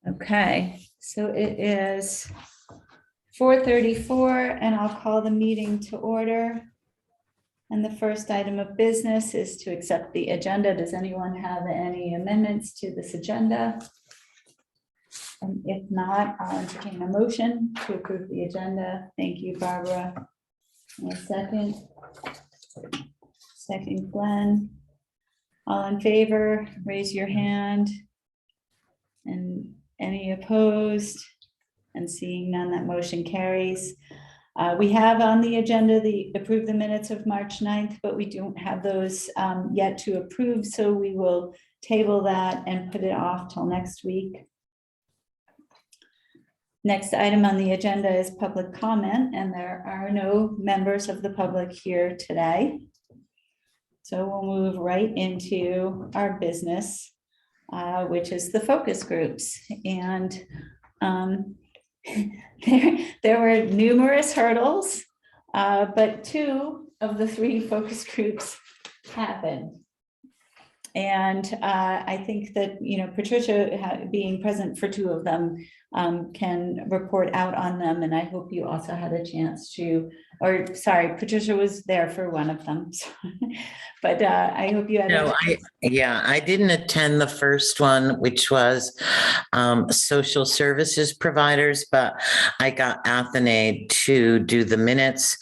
Okay, so it is 4:34 and I'll call the meeting to order. And the first item of business is to accept the agenda. Does anyone have any amendments to this agenda? And if not, I'll entertain a motion to approve the agenda. Thank you, Barbara. And a second. Second, Glenn. All in favor, raise your hand. And any opposed? And seeing none, that motion carries. We have on the agenda approve the minutes of March 9th, but we don't have those yet to approve. So we will table that and put it off till next week. Next item on the agenda is public comment, and there are no members of the public here today. So we'll move right into our business, which is the focus groups. And there were numerous hurdles, but 2 of the 3 focus groups happened. And I think that, Patricia being present for 2 of them can report out on them. And I hope you also had a chance to, Patricia was there for one of them. But I hope you had. I didn't attend the first one, which was social services providers, but I got Athenaid to do the minutes,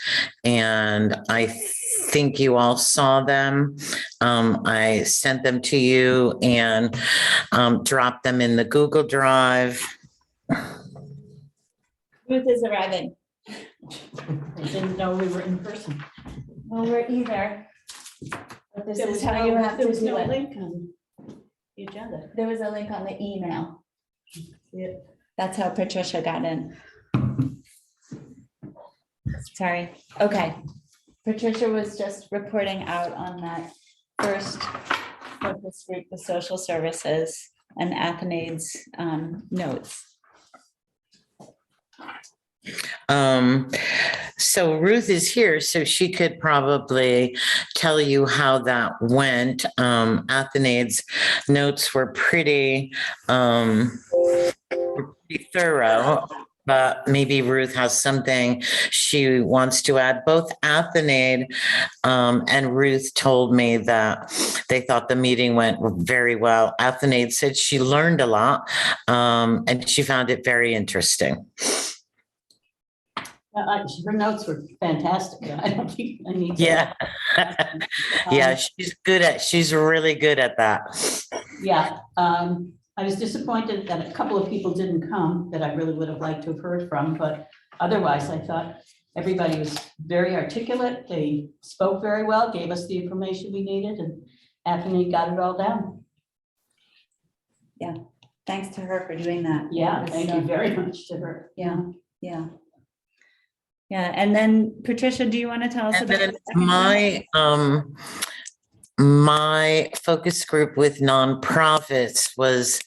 and I think you all saw them. I sent them to you and dropped them in the Google Drive. Ruth is arriving. I didn't know we were in person. Well, we're either. But this There is was how no- you have there to was do no it. link on the agenda. There was a link on the email. That's how Patricia got in. Sorry. Okay. Patricia was just reporting out on that first focus group, the social services, and Athenaid's notes. So Ruth is here, so she could probably tell you how that went. Athenaid's notes were pretty thorough, but maybe Ruth has something she wants to add. Both Athenaid and Ruth told me that they thought the meeting went very well. Athenaid said she learned a lot, and she found it very interesting. Her notes were fantastic. I don't think I need to. Yeah. Yeah, she's really good at that. Yeah. I was disappointed that a couple of people didn't come that I really would have liked to have heard from, but otherwise I thought everybody was very articulate. They spoke very well, gave us the information we needed, and Anthony got it all down. Yeah. Thanks to her for doing that. Yeah, thank you very much to her. Yeah. Yeah. Yeah, and then Patricia, do you want to tell us And about then my focus group with nonprofits was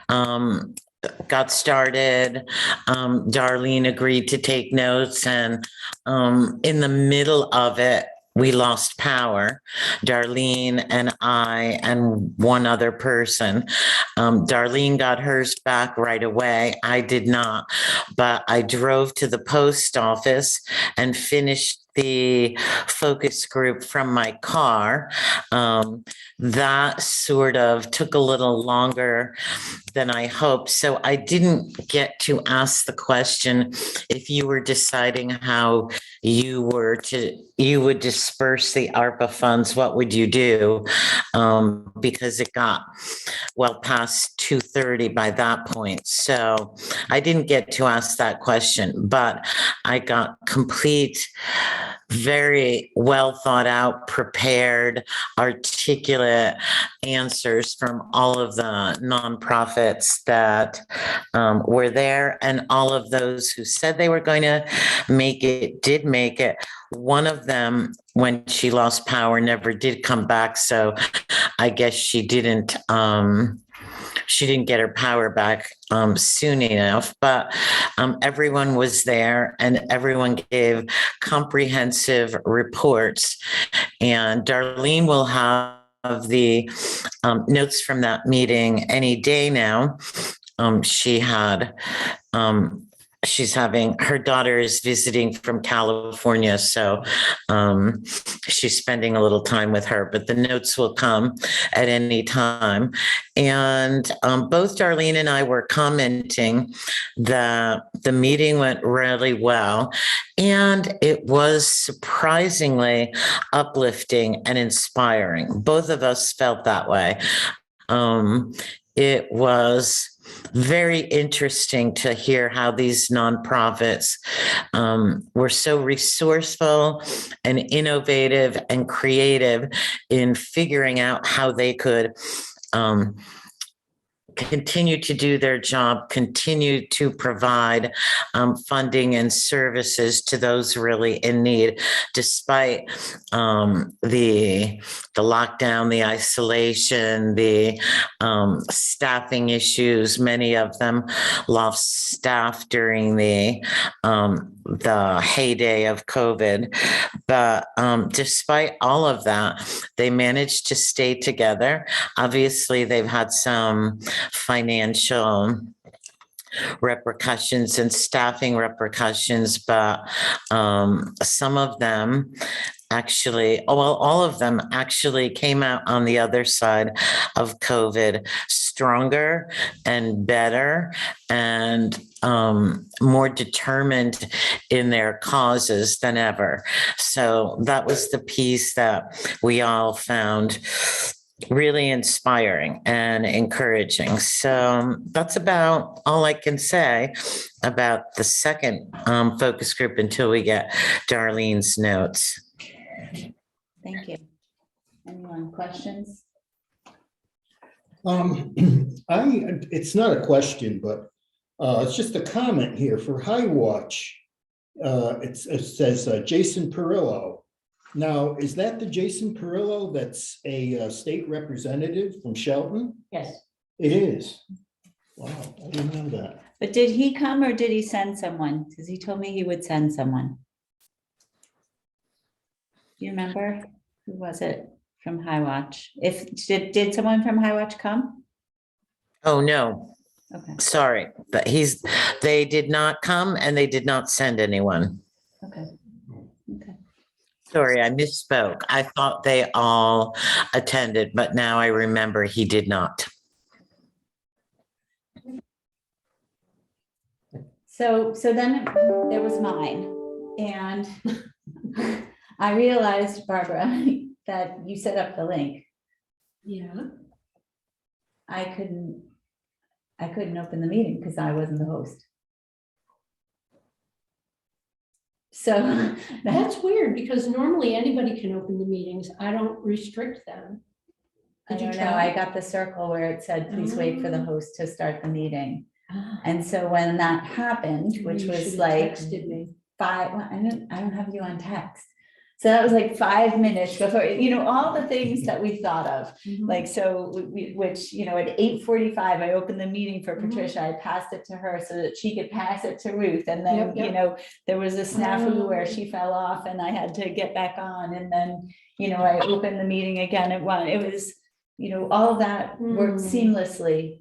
got started. Darlene agreed to take notes, and in the middle of it, we lost power. Darlene and I and one other person. Darlene got hers back right away. I did not, but I drove to the post office and finished the focus group from my car. That sort of took a little longer than I hoped. So I didn't get to ask the question if you were deciding how you would disperse the ARPA funds, what would you do? Because it got well past 2:30 by that point. So I didn't get to ask that question, but I got complete, very well thought out, prepared, articulate answers from all of the nonprofits that were there, and all of those who said they were going to make it did make it. One of them, when she lost power, never did come back. So I guess she didn't get her power back soon enough, but everyone was there and everyone gave comprehensive reports. And Darlene will have the notes from that meeting any day now. she had, she's having, her daughter is visiting from California, so she's spending a little time with her, but the notes will come at any time. And both Darlene and I were commenting that the meeting went really well, and it was surprisingly uplifting and inspiring. Both of us felt that way. It was very interesting to hear how these nonprofits were so resourceful and innovative and creative in figuring out how they could continue to do their job, continue to provide funding and services to those really in need, despite the lockdown, the isolation, the staffing issues. Many of them lost staff during the heyday of COVID. But despite all of that, they managed to stay together. Obviously, they've had some financial repercussions and staffing repercussions, but some of them actually, well, all of them actually came out on the other side of COVID stronger and better and more determined in their causes than ever. So that was the piece that we all found really inspiring and encouraging. So that's about all I can say about the second focus group until we get Darlene's notes. Thank you. Anyone questions? It's not a question, but it's just a comment here for High Watch. It says Jason Perillo. Now, is that the Jason Perillo that's a state representative from Shelton? Yes. It is. Wow, I didn't know that. But did he come or did he send someone? Because he told me he would send someone. Do you remember? Who was it from High Watch? Did someone from High Watch come? Oh, no, Okay, sorry, but they did not come and they did not send anyone. okay. Okay. Sorry, I misspoke. I thought they all attended, but now I remember he did not. So then there was mine, and I realized, Barbara, that you set up the link. Yeah. I couldn't open the meeting because I wasn't the host. So That's weird because normally anybody can open the meetings. I don't restrict them. I Did you don't know, try? I got the circle where it said, please wait for the host to start the meeting. Ah, And so when that happened, which you was should've like texted me. well, I don't have you on text. So that was like 5 minutes before, all the things that we thought of. Like, so which, at 8:45, I opened the meeting for Mhm. Patricia. I passed it to her so that she could pass it to Ruth. And then, Yep. there was a snafu where she fell off and I had to get back on. And then, I opened the meeting again at 1. It was, all of that worked seamlessly.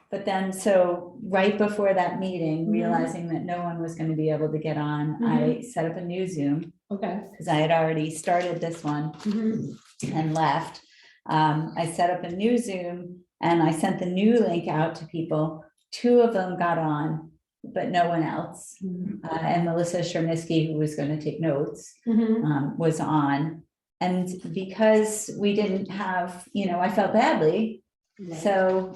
But then, so right before that meeting, Mhm. realizing that no one was going to be able to get on, I set up a new Zoom Okay. because I had already started this one Mhm. and left. I set up a new Zoom and I sent the new link out to people. 2 of them got on, but no one else. Mhm. And Melissa Shermisky, who was going to take notes, Mhm. was on. And because we didn't have, I felt badly. Right. So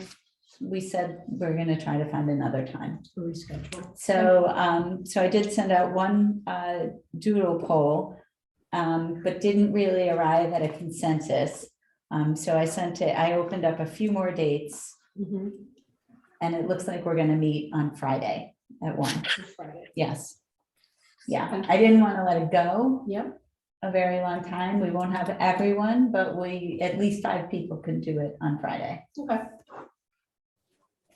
we said, we're going to try to find another time. Reschedule. So I did send out one doodle poll, but didn't really arrive at a consensus. So I opened up a few more dates Mhm. and it looks like we're going to meet on Friday at 1. This Friday. Yes. Yeah, I didn't want to let it go Yep. a very long time. We won't have everyone, but at least 5 people can do it on Friday. Okay.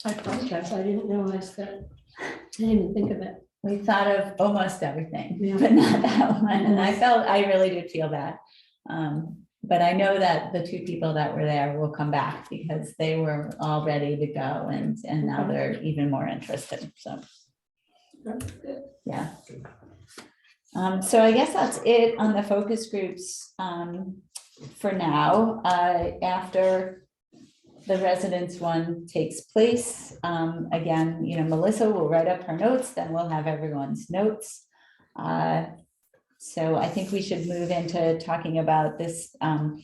I apologize. I didn't realize that. I didn't even think of it. We thought of almost everything, Yeah. but not that one. And I really did feel bad. But I know that the two people that were there will come back because they were all ready to go and now Okay. they're even more interested, so, yeah. So I guess that's it on the focus groups for now. After the residents one takes place, again, Melissa will write up her notes, then we'll have everyone's notes. So I think we should move into talking about this, the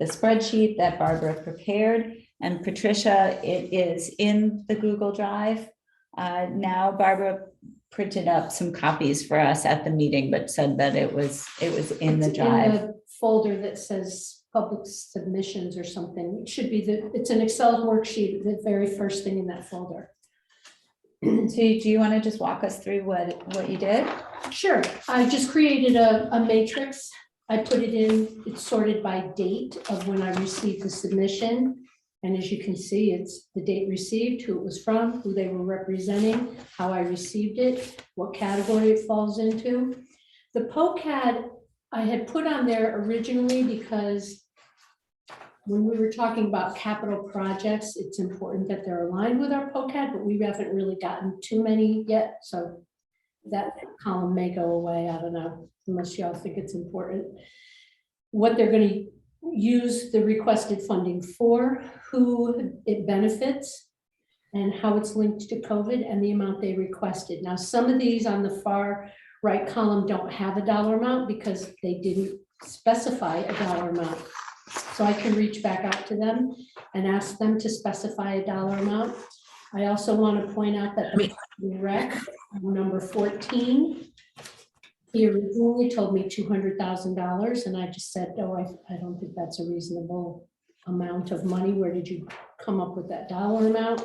spreadsheet that Barbara prepared. And Patricia, it is in the Google Drive. Now Barbara printed up some copies for us at the meeting, but said that it was in the It's drive. in the folder that says public submissions or something. It should be it's an Excel worksheet, the very first thing in that folder. So do you want to just walk us through what you did? Sure, I just created a matrix. I put it in, it's sorted by date of when I received the submission. And as you can see, it's the date received, who it was from, who they were representing, how I received it, what category it falls into. The POCAD I had put on there originally because when we were talking about capital projects, it's important that they're aligned with our POCAD, but we haven't really gotten too many yet. So that column may go away, I don't know, unless y'all think it's important. What they're going to use the requested funding for, who it benefits, and how it's linked to COVID and the amount they requested. Now, some of these on the far right column don't have a dollar amount because they didn't specify a dollar amount. So I can reach back out to them and ask them to specify a dollar amount. I also want to point out that the rec number 14, he originally told me $200,000, and I just said, no, I don't think that's a reasonable amount of money. Where did you come up with that dollar amount?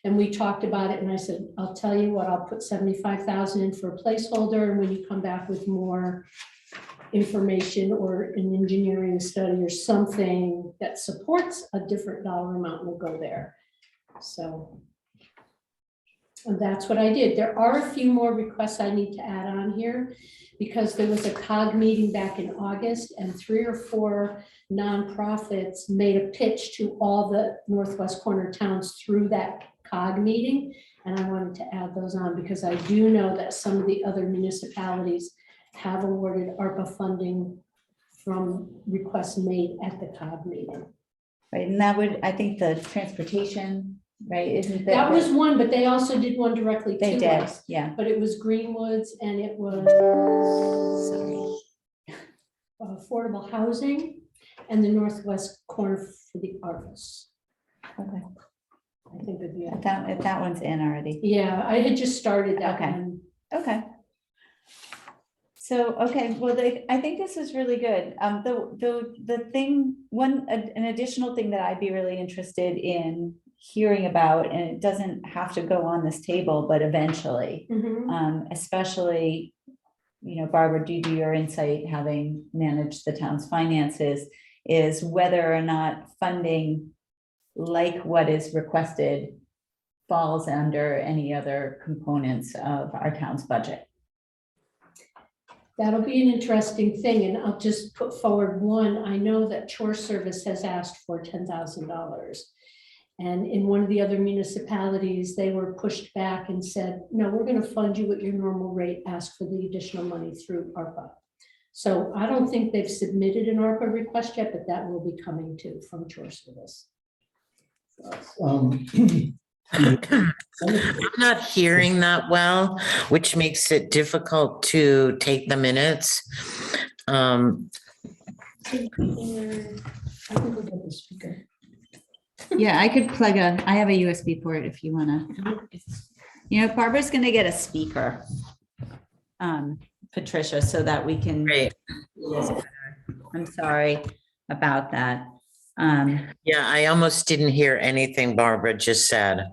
And we talked about it, and I said, I'll tell you what, I'll put 75,000 in for a placeholder, and when you come back with more information or an engineering study or something that supports a different dollar amount, will go there. So and that's what I did. There are a few more requests I need to add on here because there was a COG meeting back in August and 3 or 4 nonprofits made a pitch to all the Northwest corner towns through that COG meeting. And I wanted to add those on because I do know that some of the other municipalities have awarded ARPA funding from requests made at the COG meeting. Right, and that would, I think the transportation, right, isn't That was one, but they also did one directly they to did, us. yeah. But it was Greenwoods and it was affordable housing and the Northwest corner for the artists. Okay, I think it'd be, if that one's in already. yeah, I had just started that Okay. one. Okay. So, okay, well, I think this is really good. The thing, an additional thing that I'd be really interested in hearing about, and it doesn't have to go on this table, but eventually, especially, Barbara, due to your insight, having managed the town's finances, is whether or not funding like what is requested falls under any other components of our town's budget. That'll be an interesting thing, and I'll just put forward one. I know that Chore Service has asked for $10,000. And in one of the other municipalities, they were pushed back and said, no, we're going to fund you at your normal rate, ask for the additional money through ARPA. So I don't think they've submitted an ARPA request yet, but that will be coming too from Chore Service. I'm not hearing that well, which makes it difficult to take the minutes. I can go get the speaker. Yeah, I could I have a USB port if you want to, Barbara's going to get a speaker, Patricia, so that we can. Great. I'm sorry about that. Yeah, I almost didn't hear anything Barbara just said.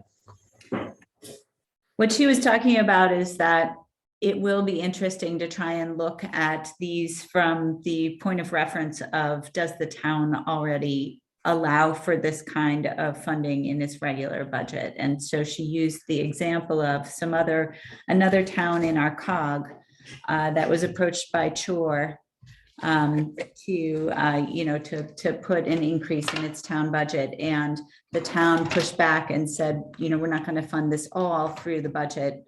What she was talking about is that it will be interesting to try and look at these from the point of reference of, does the town already allow for this kind of funding in its regular budget? And so she used the example of another town in our COG that was approached by Chore to put an increase in its town budget. And the town pushed back and said, we're not going to fund this all through the budget.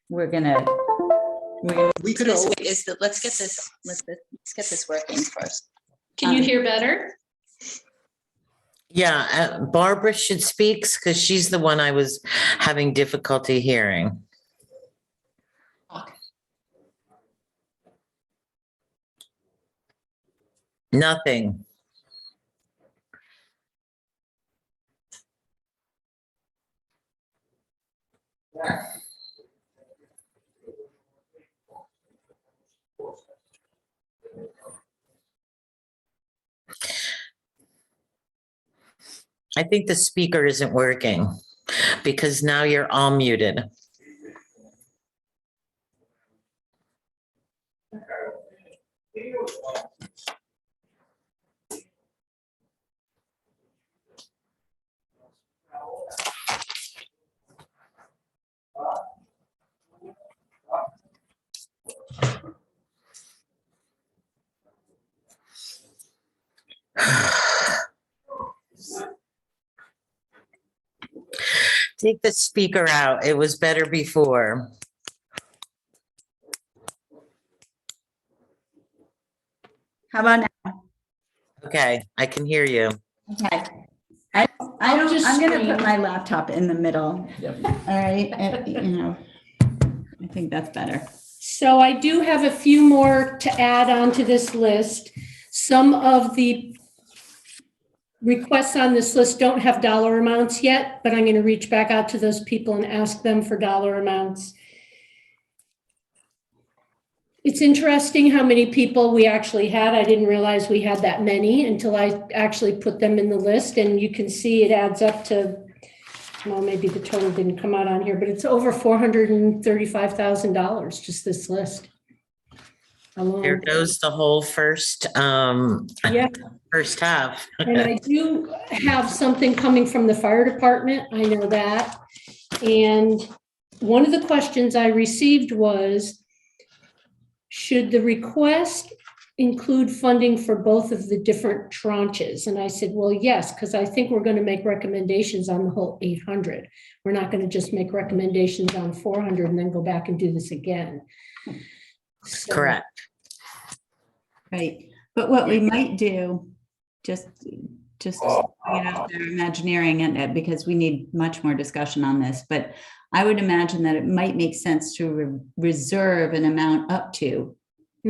We're gonna. We could This al- is the, let's get this working first. Can you hear better? Yeah, Barbara should speak because she's the one I was having difficulty hearing. Nothing. I think the speaker isn't working because now you're all muted. Take the speaker out. It was better before. How about now? Okay, I can hear you. Okay. I'm just gonna scream. put my laptop in the middle. Yep. All right, I think that's better. So I do have a few more to add on to this list. Some of the requests on this list don't have dollar amounts yet, but I'm going to reach back out to those people and ask them for dollar amounts. It's interesting how many people we actually had. I didn't realize we had that many until I actually put them in the list, and you can see it adds up to, well, maybe the total didn't come out on here, but it's over $435,000, just this list alone. There goes the whole first Yeah. first half. And I do have something coming from the fire department, I know that. And one of the questions I received was, should the request include funding for both of the different tranches? And I said, well, yes, because I think we're going to make recommendations on the whole 800. We're not going to just make recommendations on 400 and then go back and do this again. So- Correct. Right, but what we might do, just out there, Imagineering it, because we need much more discussion on this, but I would imagine that it might make sense to reserve an amount up to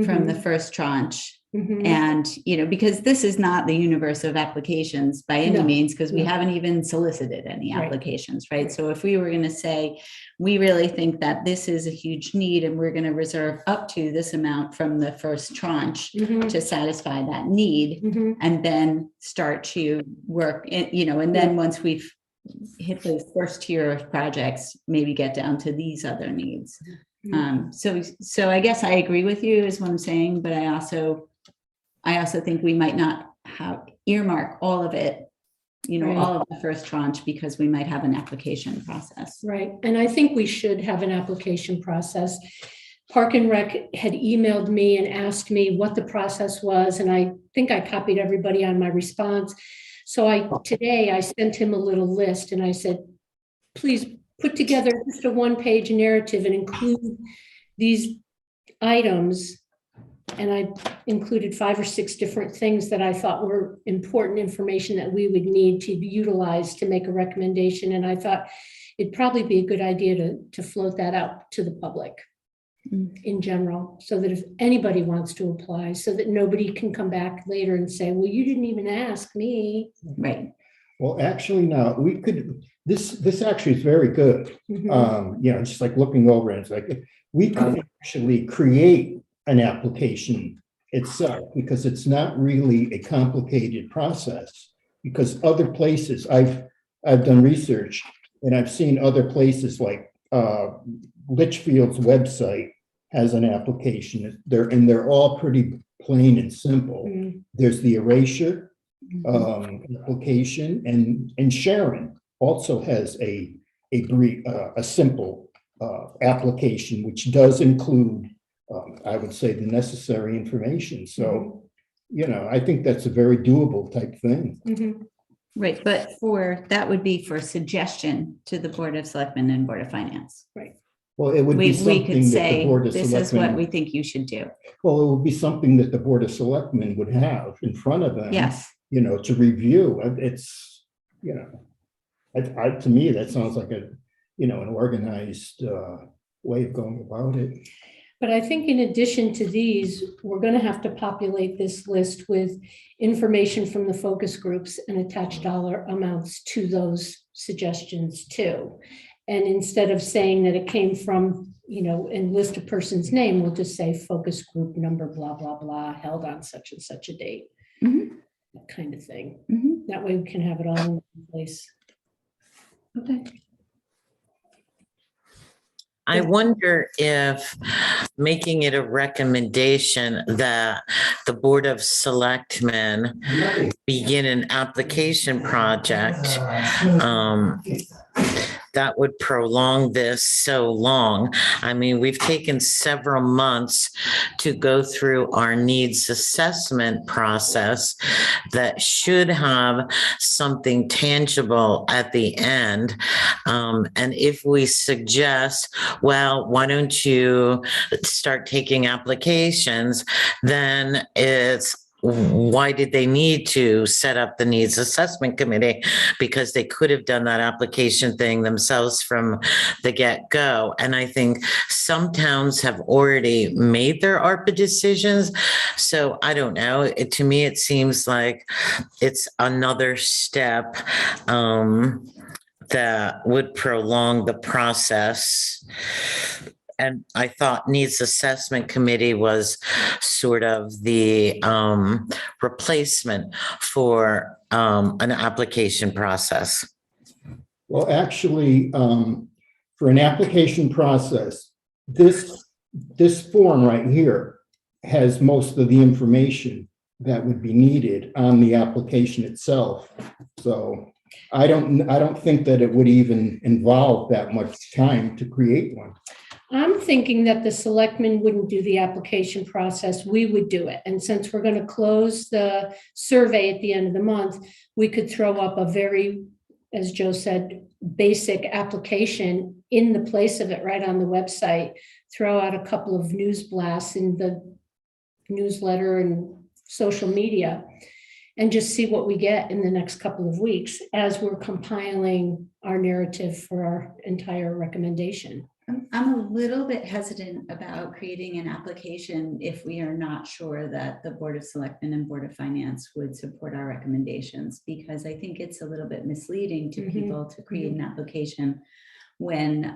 from the first tranche. Mhm. And, because this is not the universe of applications by any No, means, because we no. haven't even solicited any Right. applications, right? So if we were going to say, we really think that this is a huge need and we're going to reserve up to this amount from the first tranche Mhm. to satisfy that need, Mhm. and then start to work, and then once we've hit the first tier of projects, maybe get down to these other needs. So I guess I agree with you is what I'm saying, but I also think we might not have earmark all of it, Right. all of the first tranche, because we might have an application process. Right, and I think we should have an application process. Park and Rec had emailed me and asked me what the process was, and I think I copied everybody on my response. So today I sent him a little list and I said, please put together just a one-page narrative and include these items. And I included 5 or 6 different things that I thought were important information that we would need to utilize to make a recommendation. And I thought it'd probably be a good idea to float that out to the public in general, so that if anybody wants to apply, so that nobody can come back later and say, well, you didn't even ask me. Right. Well, actually, now we could, this actually is very good. Mhm. Just like looking over it, it's like, we could actually create an application itself, because it's not really a complicated process. Because other places, I've done research and I've seen other places like Litchfield's website has an application. They're all pretty plain and simple. Mhm. There's the erasure application, and Sharon also has a brief, a simple application, which does include I would say, the necessary information. So, I think that's a very doable type thing. Right, but that would be for suggestion to the Board of Selectmen and Board of Finance. Well, it would be We could something that the say, Board of this is what we Selectmen, think you should do. well, it would be something that the Board of Selectmen would have in front of them. Yes, To review. It's, to me, that sounds like an organized way of going about it. But I think in addition to these, we're going to have to populate this list with information from the focus groups and attach dollar amounts to those suggestions too. And instead of saying that it came from, and list a person's name, we'll just say focus group number, blah, blah, blah, held on such and such a date. That kind of thing. That way we can have it all in one place. okay. I wonder if making it a recommendation that the Board of Selectmen begin an application project, that would prolong this so long. I mean, we've taken several months to go through our needs assessment process that should have something tangible at the end. And if we suggest, well, why don't you start taking applications, then it's, why did they need to set up the needs assessment committee? Because they could have done that application thing themselves from the get-go. And I think some towns have already made their ARPA decisions. So I don't know. To me, it seems like it's another step that would prolong the process. And I thought needs assessment committee was sort of the replacement for an application process. Well, actually, for an application process, this form right here has most of the information that would be needed on the application itself. So I don't think that it would even involve that much time to create one. I'm thinking that the selectmen wouldn't do the application process, we would do it. And since we're going to close the survey at the end of the month, we could throw up a very, as Joe said, basic application in the place of it right on the website, throw out a couple of news blasts in the newsletter and social media, and just see what we get in the next couple of weeks as we're compiling our narrative for our entire recommendation. I'm a little bit hesitant about creating an application if we are not sure that the Board of Selectmen and Board of Finance would support our recommendations, because I think it's a little bit misleading to people to create an application when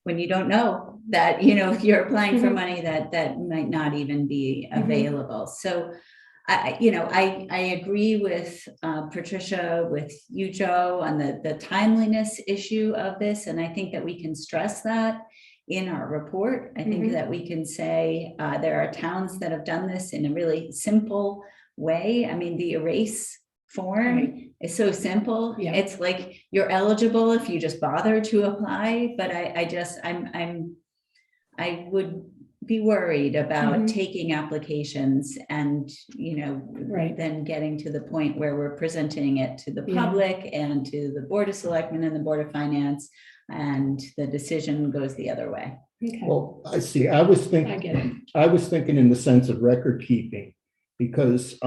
you don't know that, if you're applying for money that might not even be available. So I agree with Patricia, with you, Joe, on the timeliness issue of this. And I think that we can stress that in our report. I think that we can say there are towns that have done this in a really simple way. I mean, the erase form is so simple. Yeah. It's like you're eligible if you just bother to apply. But I would be worried about taking applications and, then getting to the point where we're presenting it to the public and to the Board of Selectmen and the Board of Finance, and the decision goes the other way. Okay. Well, I see. I was I get it. thinking in the sense of record keeping, because,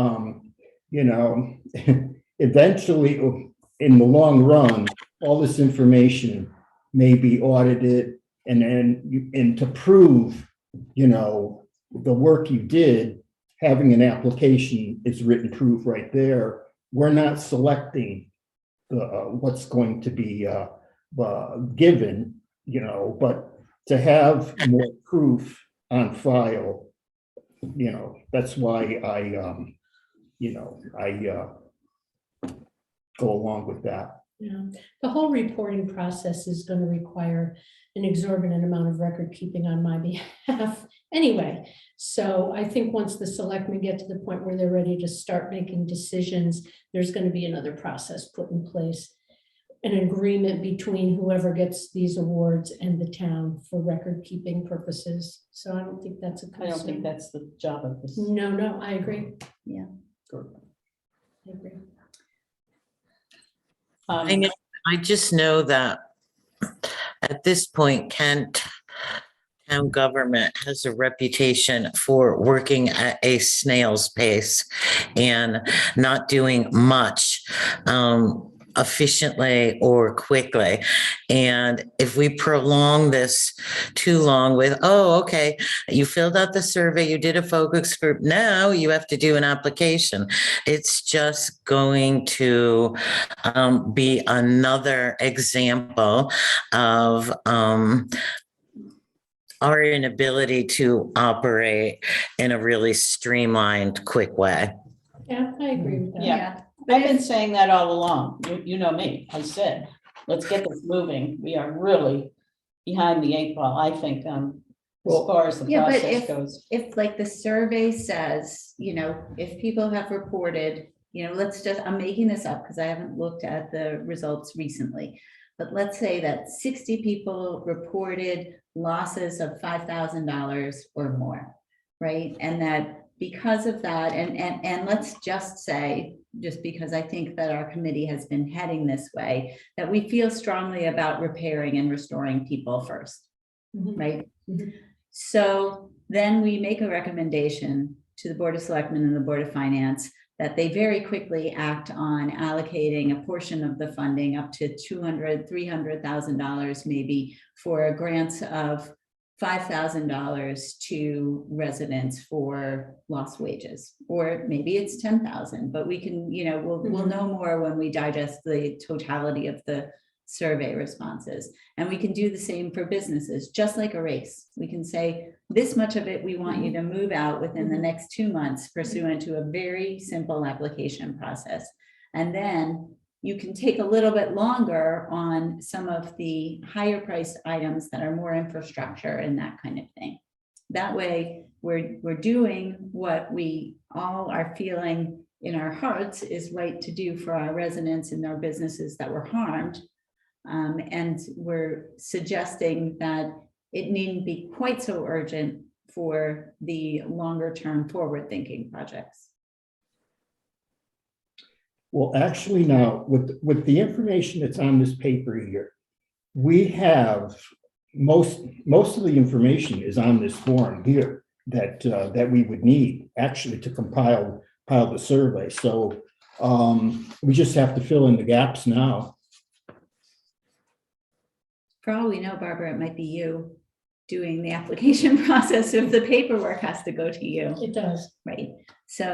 eventually in the long run, all this information may be audited, and to prove the work you did, having an application is written proof right there. We're not selecting what's going to be given, but to have more proof on file, that's why I go along with that. Yeah, the whole reporting process is going to require an exorbitant amount of record keeping on my behalf anyway. So I think once the selectmen get to the point where they're ready to start making decisions, there's going to be another process put in place. an agreement between whoever gets these awards and the town for record keeping purposes. So I don't think that's a concern. I don't think that's the job of this. No, I agree. group. I agree. I just know that at this point, town government has a reputation for working at a snail's pace and not doing much efficiently or quickly. And if we prolong this too long with, oh, okay, you filled out the survey, you did a focus group, now you have to do an application. It's just going to be another example of our inability to operate in a really streamlined, quick way. Yeah, I agree with that. Yeah. I've been saying that all along. You know me. I said, let's get this moving. We are really behind the eight ball, I think, as Well, far as the Yeah, but process goes. if like the survey says, if people have reported, I'm making this up because I haven't looked at the results recently. But let's say that 60 people reported losses of $5,000 or more, right? And that because of that, and let's just say, just because I think that our committee has been heading this way, that we feel strongly about repairing and restoring people first, Mhm. right? Mhm. So then we make a recommendation to the Board of Selectmen and the Board of Finance that they very quickly act on allocating a portion of the funding up to $200,000, $300,000 maybe for grants of $5,000 to residents for lost wages, or maybe it's 10,000, but we can, we'll know more when we digest the totality of the survey responses. And we can do the same for businesses, just like a race. We can say this much of it, we want you to move out within the next 2 months pursuant to a very simple application process. And then you can take a little bit longer on some of the higher priced items that are more infrastructure and that kind of thing. That way we're doing what we all are feeling in our hearts is right to do for our residents and our businesses that were harmed. And we're suggesting that it needn't be quite so urgent for the longer term forward thinking projects. Well, actually now, with the information that's on this paper here, we have most of the information is on this form here that we would need actually to compile the survey. So we just have to fill in the gaps now. For all we know, Barbara, it might be you doing the application process if the paperwork has to go to you, It does. right? So,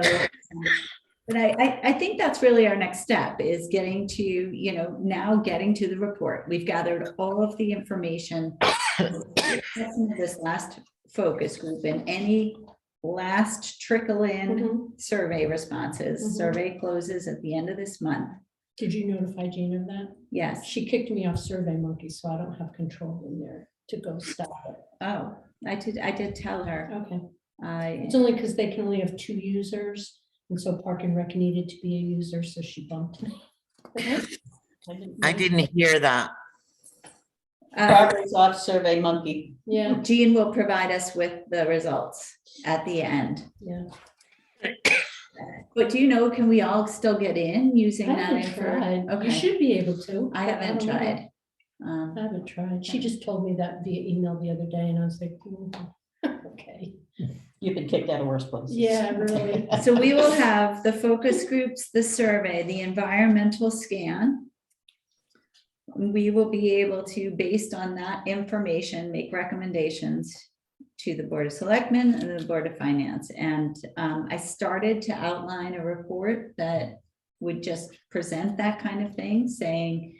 but I think that's really our next step is getting to, now getting to the report. We've gathered all of the information in this last focus group and any last trickle in survey responses. Survey closes at the end of this month. Did you notify Jean of that? Yes. She kicked me off SurveyMonkey, so I don't have control in there to go stop it. Oh, I did tell her. Okay. It's only because they can only have 2 users. And so Park and Rec needed to be a user, so she bumped me. I didn't hear that. Barbara's off Survey Monkey. Yeah, Jean will provide us with the results at the end. yeah. But do you know, can we all still get in using I that haven't info? tried. You Okay, should be able to. I but haven't don't know. tried. I haven't tried. She just told me that via email the other day and I was like, okay. You've been kicked out of worse places. Yeah, really. So we will have the focus groups, the survey, the environmental scan. We will be able to, based on that information, make recommendations to the Board of Selectmen and the Board of Finance. And I started to outline a report that would just present that kind of thing, saying,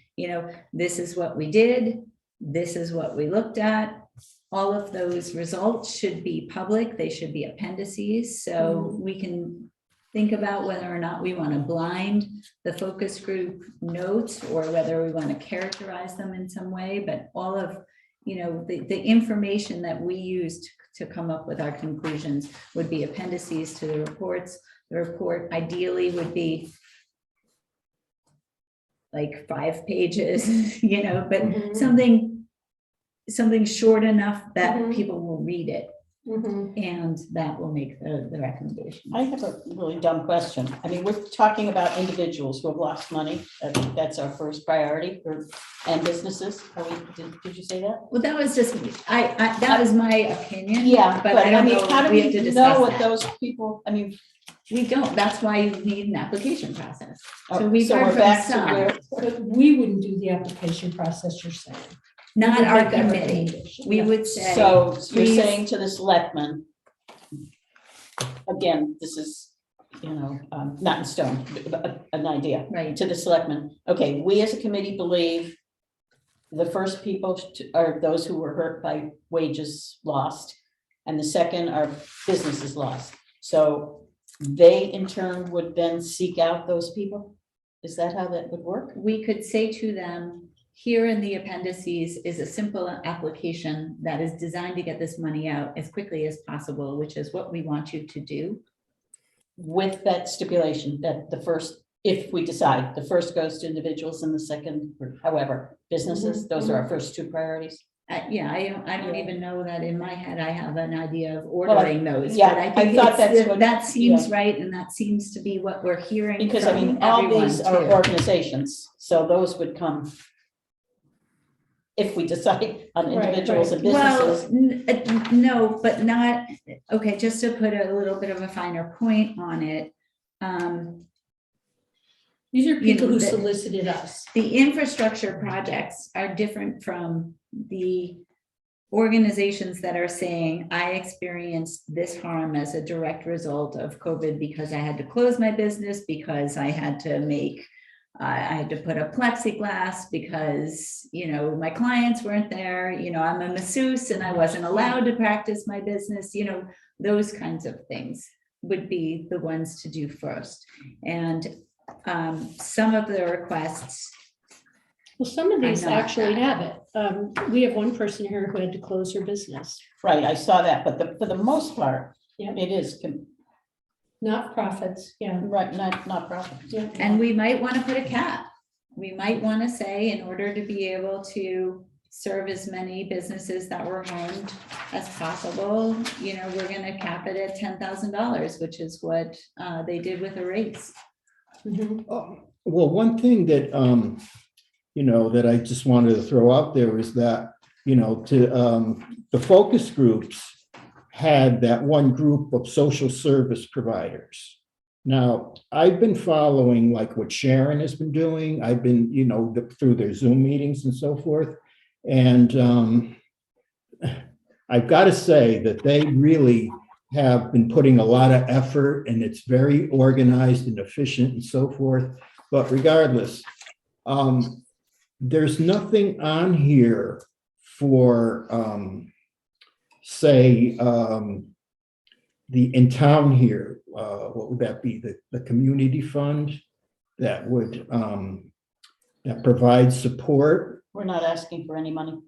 this is what we did, this is what we looked at. All of those results should be public, they should be appendices, so we can think about whether or not we want to blind the focus group notes or whether we want to characterize them in some way, but all of the information that we used to come up with our conclusions would be appendices to the reports. The report ideally would be like 5 pages, you know, but Mhm. something short enough that Mhm. people will read it, Mhm. and that will make the recommendation. I have a really dumb question. I mean, we're talking about individuals who have lost money. I think that's our first priority and businesses. Did you say that? Well, that was just, that was my opinion. Yeah, but I don't mean, know, how do we have we to know discuss what that. those people, I mean. We don't, that's why you need an application process. So we've heard we're from back to some. where- But we wouldn't do the application process you're saying. We Not would our make that committee. recommendation. We Yeah. would say. So you're please- saying to the selectmen, again, this is, you know, not in stone, but an idea. Right, To the selectmen, okay, we as a committee believe the first people are those who were hurt by wages lost, and the second are businesses lost. So they in turn would then seek out those people? Is that how that would work? we could say to them, here in the appendices is a simple application that is designed to get this money out as quickly as possible, which is what we want you to do. With that stipulation that the first, if we decide, the first goes to individuals and the second, or however, businesses, those are our first 2 priorities. Yeah, I don't Yeah. even know that in my head, I have an idea of I- ordering those. yeah, but I think thought it's that's the- what- that seems right, and that seems to be what we're hearing Because I mean, from all everyone these are too. organizations, so those would come if we decide on Right, individuals and Well, businesses. no, but not, okay, just to put a little bit of a finer point on it. These are people know, who the- solicited us. The infrastructure projects are different from the organizations that are saying, I experienced this harm as a direct result of COVID because I had to close my business, because I had to I had to put up plexiglass because, you know, my clients weren't there, you know, I'm a masseuse and I wasn't allowed to practice my business, you know, those kinds of things would be the ones to do first. And some of the requests, Well, some of these I know actually that. have it. We have one person here who had to close her business, Right, I saw that, but for the most part, Yeah. it is, not profits, yeah. right, not profit. Yeah. and we might want to put a cap. We might want to say, in order to be able to serve as many businesses that were harmed as possible, you know, we're going to cap it at $10,000, which is what they did with a raise. Mhm. Well, one thing that, you know, that I just wanted to throw out there is that, you know, the focus groups had that one group of social service providers. Now, I've been following like what Sharon has been doing. I've been, you know, through their Zoom meetings and so forth. And I've got to say that they really have been putting a lot of effort, and it's very organized and efficient and so forth. But regardless, there's nothing on here for, say, in town here, what would that be? The community fund that would, that provides support. We're not asking for any money.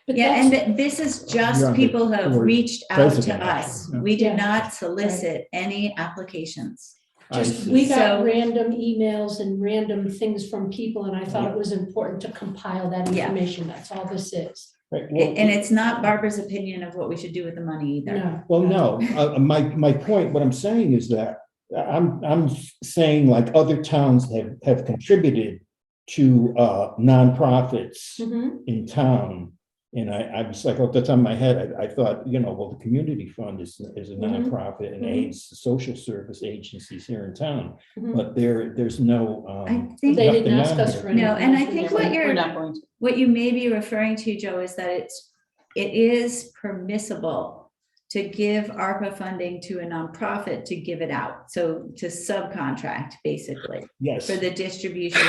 But Yeah, that's- and this is You're just on the people who have board reached out to president, us. actually, yeah. We Yeah. did not solicit any applications. I Just, see. we got So- random emails and random things from people, and I thought it was important to compile that Yeah. information. That's all this is. Right, well, And it's not Barbara's opinion of what we should do with the money either. No. Well, no, my point, what I'm saying is that I'm saying like other towns have contributed to nonprofits Mhm. in town. And I was like, off the top of my head, I thought, you know, well, the community fund is a nonprofit and Mhm. aids social service agencies here in town. Mhm. But there's no. I think, They didn't nothing ask on us here. for anything. No, and I think what We're not going to. what you may be referring to, Joe, is that it is permissible to give ARPA funding to a nonprofit to give it out. So to subcontract, basically, Yes. for the distribution.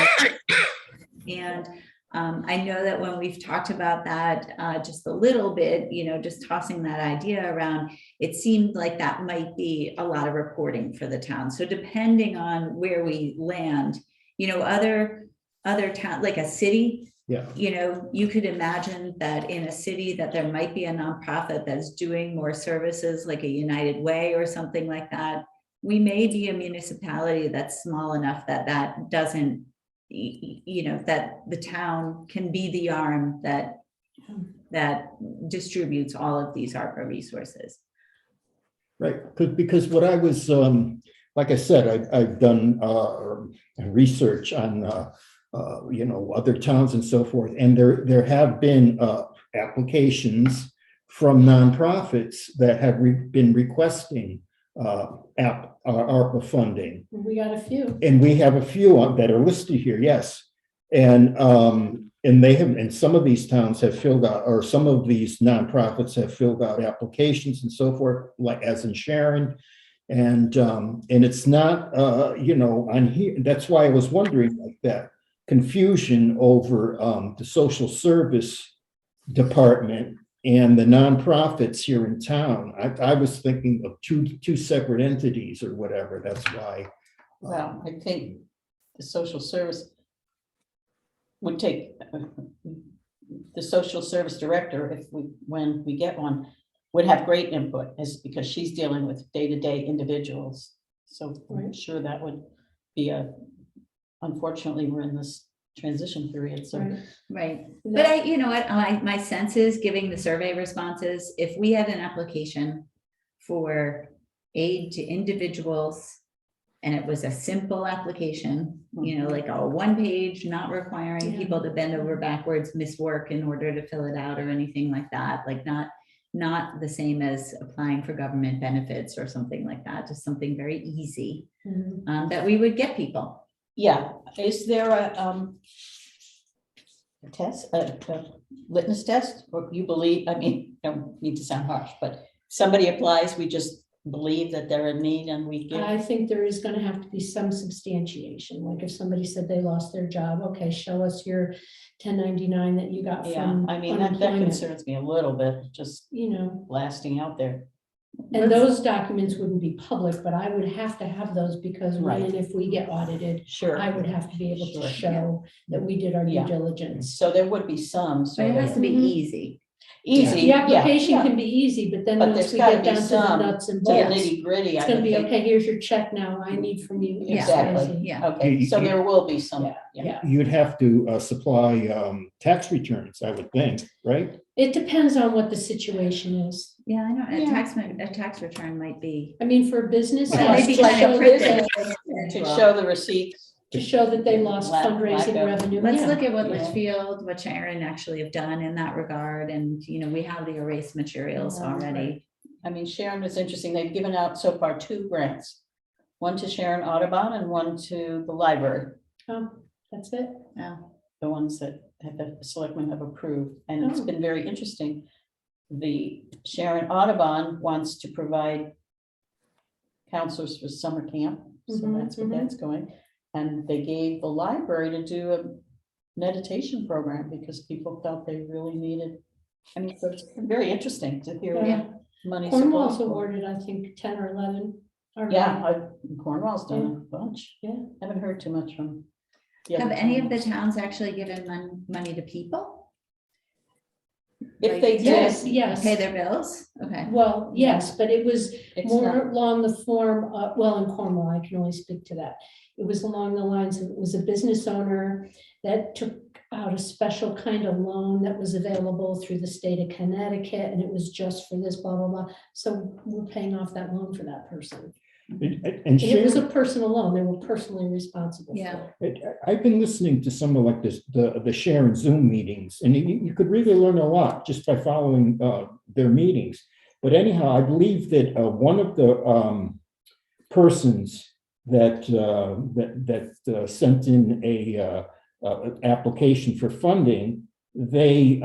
And I know that when we've talked about that just a little bit, you know, just tossing that idea around, it seemed like that might be a lot of reporting for the town. So depending on where we land, you know, other town, like a city, Yeah. you know, you could imagine that in a city that there might be a nonprofit that's doing more services like a United Way or something like that. We may be a municipality that's small enough that that doesn't, that the town can be the arm that distributes all of these ARPA resources. Right, because what I was, like I said, I've done research on, other towns and so forth, and there have been applications from nonprofits that have been requesting ARPA funding. We got a few. And we have a few that are listed here, yes. And they have, and some of these towns have filled out, or some of these nonprofits have filled out applications and so forth, like as in Sharon. And it's not, on here. That's why I was wondering, like, that confusion over the social service department and the nonprofits here in town. I was thinking of two separate entities or whatever. That's why. Well, I think the social service would take, the social service director, when we get one, would have great input, because she's dealing with day-to-day individuals. So I'm sure that would be unfortunately, we're in this transition period, so. Right. But you know what, my sense is, giving the survey responses, if we had an application for aid to individuals, and it was a simple application, like a 1 page, not requiring people to bend over backwards, miss work in order to fill it out or anything like that, like not the same as applying for government benefits or something like that, just something very easy, that we would get people. Yeah, is there a test, a litmus test, or you believe, I mean, don't need to sound harsh, but somebody applies, we just believe that they're in need and we give? I think there is going to have to be some substantiation. Like if somebody said they lost their job, okay, show us your 1099 that you got Yeah, from I mean, that unemployment, concerns me a little bit, just you know. blasting out there. And those documents wouldn't be public, but I would have to have those, because when Right. and if we get audited, Sure. I would have to be able Sure, to show that we did our due Yeah. diligence. So there would be some But sort it has of to be Mhm. easy. easy. The application yeah, can be easy, but then But once there's we gotta get be down to the some nuts and To the bolts, nitty gritty. it's I gonna would be, think. okay, here's your check now, I need from you. X, Y, Exactly. Z. Yeah. Okay, so there will be some. Yeah, yeah. You'd have to supply tax returns, I would think, right? It depends on what the situation is. Yeah, I know, Yeah. a tax return might be. I mean, for a business, Well, yes, maybe to kind show of that cryptic. To show the receipts. they lost Lack fundraising of- revenue. Let's yeah. look at what Yeah. Litchfield, what Sharon actually have done in that regard, and, we have the erase materials already. I mean, Sharon was interesting. They've given out so far 2 grants. One to Sharon Audubon and one to the library, That's it. Yeah. the ones that the selectmen have approved. And it's Oh. been very interesting. The Sharon Audubon wants to provide counselors for summer camp. So Mhm, that's what mhm. that's going. And they gave the library to do a meditation program because people felt they really needed. I mean, so it's very interesting to hear Yeah. money. Cornwall's awarded, I think, 10 or 11. already. Yeah, Cornwall's done a bunch. Yeah. Haven't heard too much from. the Have other any of the towns. towns actually given money to people? If they Yes, did, yes. Pay their bills? Okay. Well, yes, but it was it's more not, along the form, well, in Cornwall, I can only speak to that. It was along the lines of, it was a business owner that took out a special kind of loan that was available through the state of Connecticut, and it was just for this, blah, blah, blah. So we're paying off that loan for that person. And And it was a Sharon, personal loan, they were personally responsible Yeah. for it. I've been listening to some of like this, the Sharon Zoom meetings, and you could really learn a lot just by following their meetings. But anyhow, I believe that one of the persons that sent in a application for funding, they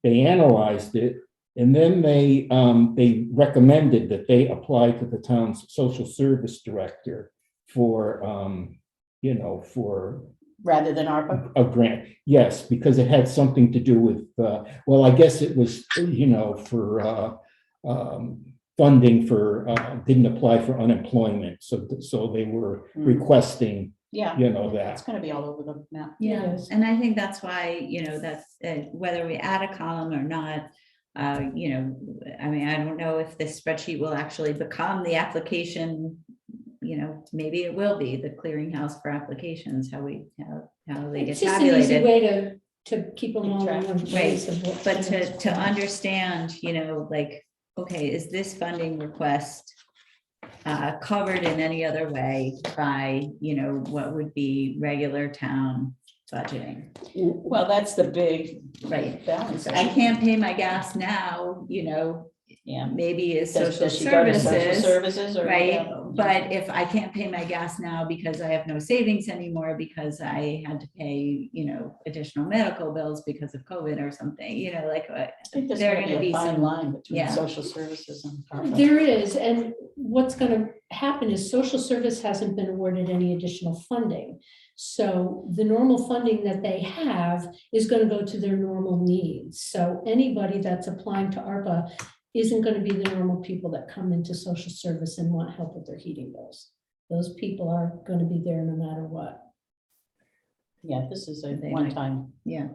analyzed it, and then they recommended that they apply to the town's social service director for for rather than ARPA. a grant. Yes, because it had something to do with well, I guess it was for funding for didn't apply for unemployment, so they were requesting Yeah. that. It's gonna be all over the map. Yeah, Yes. and I think that's why, that's whether we add a column or not, I mean, I don't know if this spreadsheet will actually become the application, you know, maybe it will be the clearinghouse for applications, how they get It's just an easy tabulated. way to keep them all in track. one place. of what But is to understand, you know, like, okay, is this funding request covered in any other way by, you know, what would be regular town budgeting? Well, that's the big Right. balance. I can't pay my gas now, you know, Yeah. maybe it's Does social she go to social services. services or? Right, yeah. but if I can't pay my gas now because I have no savings anymore, because I had to pay, you know, additional medical bills because of COVID or something, you know, like, I think there's there are gonna gonna be be a fine some, line between yeah. social services and ARPA. There is, and what's going to happen is social service hasn't been awarded any additional funding. So the normal funding that they have is going to go to their normal needs. So anybody that's applying to ARPA isn't going to be the normal people that come into social service and want help with their heating bills. Those people are going to be there no matter what. Yeah, this is a They one time, yeah.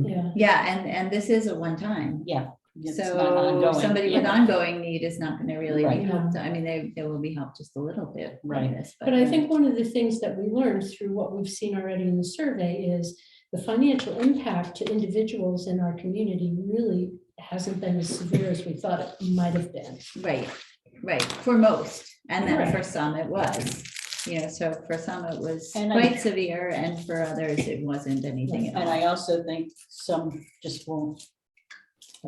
Yeah. Yeah, and this is a one-time. yeah. It's not So ongoing. somebody with Yeah. ongoing need is not gonna really be Right. helped. I mean, they will be helped just a little bit. by Right. this, But I think one of the things that we learned through what we've seen already in the survey is the financial impact to individuals in our community really hasn't been as severe as we thought it might have been. Right, for most, and then for Right. some it was, you know, so for some it was And I- quite severe, and for others it wasn't anything at And all. I also think some just won't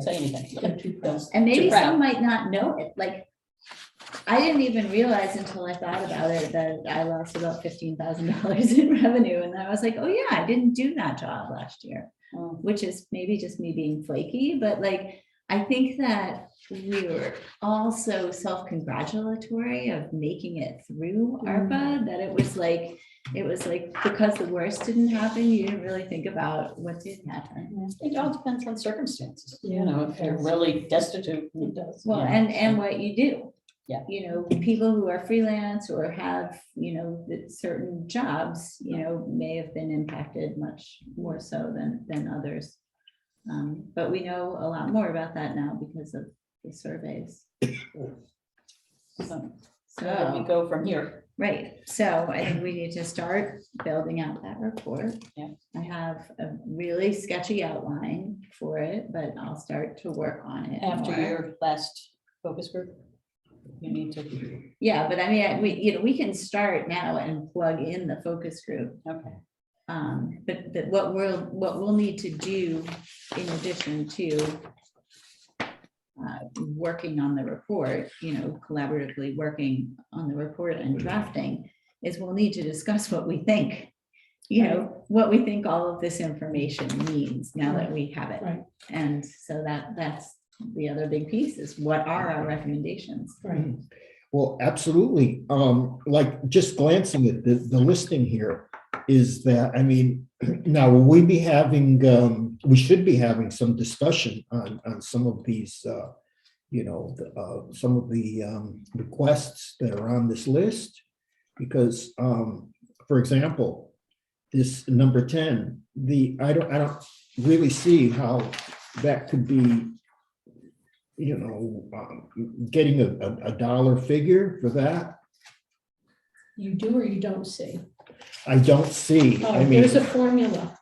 say anything. They're too proud. And maybe too proud. some might not know it, like, I didn't even realize until I thought about it that I lost about $15,000 in revenue, and I was like, oh yeah, I didn't do that job last year, Oh, which is maybe just me being flaky, but like, I think that we were all so self-congratulatory of making it through ARPA, that it was like, because the worst didn't happen, you didn't really think about what did happen. It all depends on circumstances, you Yeah, know, if you're yes. really destitute. It does. Well, Yeah, and so- what you do. Yeah. You know, people who are freelance or have, you know, certain jobs, you know, may have been impacted much more so than others. But we know a lot more about that now because of the surveys. So where do we So, go from here? right, so I think we need to start building out that report. Yeah. I have a really sketchy outline for it, but I'll start to work on it. After more. your last focus group? You need to, Yeah, but I mean, we can start now and plug in the focus group. okay. But what we'll need to do in addition to working on the report, you know, collaboratively working on the report and drafting, is we'll need to discuss what we think, you know, what we think all of this information means now that we have it. Right. And so that's the other big piece, is what are our recommendations? Right. Well, absolutely. Like just glancing at the listing here is that, I mean, now will we be having, we should be having some discussion on some of these, you know, some of the requests that are on this list. Because, for example, this number 10, I don't really see how that could be, you know, getting a dollar figure for that. You do or you don't see? I don't see, Oh, I mean, there's a formula